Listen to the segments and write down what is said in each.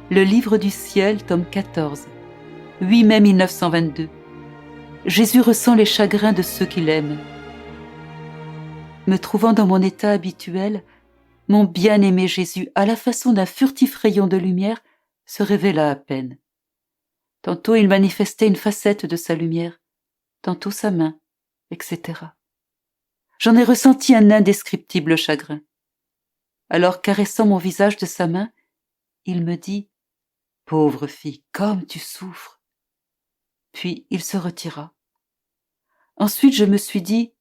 Le livre du ciel, tome 14, 8 mai 1922. Jésus ressent les chagrins de ceux qui l'aiment. Me trouvant dans mon état habituel, mon bien-aimé Jésus, à la façon d'un furtif rayon de lumière, se révéla à peine. Tantôt il manifestait une facette de sa lumière, tantôt sa main, etc. J'en ai ressenti un indescriptible chagrin. Alors, caressant mon visage de sa main, il me dit « Pauvre fille, comme tu souffres !» Puis il se retira. Ensuite je me suis dit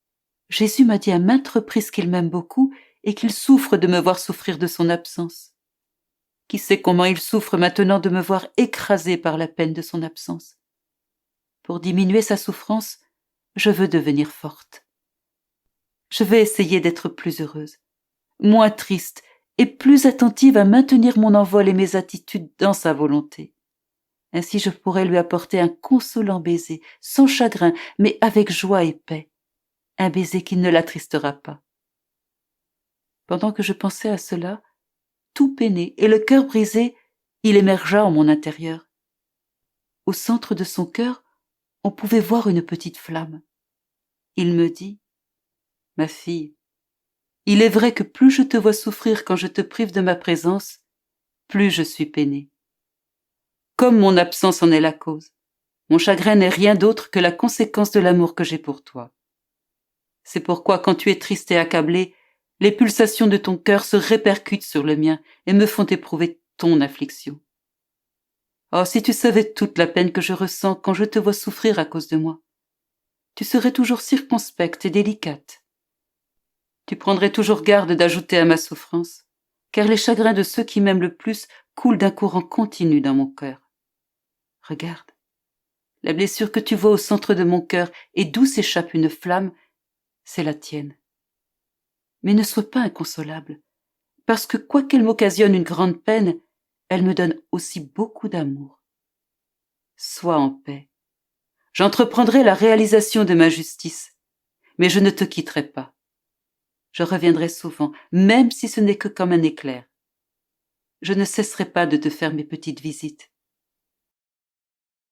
« Jésus m'a dit à maintes reprises qu'il m'aime beaucoup et qu'il souffre de me voir souffrir de son absence. Qui sait comment il souffre maintenant de me voir écrasée par la peine de son absence. Pour diminuer sa souffrance, je veux devenir forte. Je vais essayer d'être plus heureuse, moins triste et plus attentive à maintenir mon envol et mes attitudes dans sa volonté. Ainsi je pourrai lui apporter un consolant baiser, sans chagrin, mais avec joie et paix, un baiser qui ne l'attristera pas. » Pendant que je pensais à cela, tout peiné et le cœur brisé, il émergea en mon intérieur. Au centre de son cœur, on pouvait voir une petite flamme. Il me dit « Ma fille, il est vrai que plus je te vois souffrir quand je te prive de ma présence, plus je suis peiné. Comme mon absence en est la cause, mon chagrin n'est rien d'autre que la conséquence de l'amour que j'ai pour toi. C'est pourquoi quand tu es triste et accablé, les pulsations de ton cœur se répercutent sur le mien et me font éprouver ton affliction. Oh, si tu savais toute la peine que je ressens quand je te vois souffrir à cause de moi, tu serais toujours circonspecte et délicate. Tu prendrais toujours garde d'ajouter à ma souffrance, car les chagrins de ceux qui m'aiment le plus coulent d'un courant continu dans mon cœur. Regarde, la blessure que tu vois au centre de mon cœur et d'où s'échappe une flamme, c'est la tienne. Mais ne sois pas inconsolable, parce que quoiqu'elle m'occasionne une grande peine, elle me donne aussi beaucoup d'amour. Sois en paix. J'entreprendrai la réalisation de ma justice, mais je ne te quitterai pas. Je reviendrai souvent, même si ce n'est que comme un éclair. Je ne cesserai pas de te faire mes petites visites.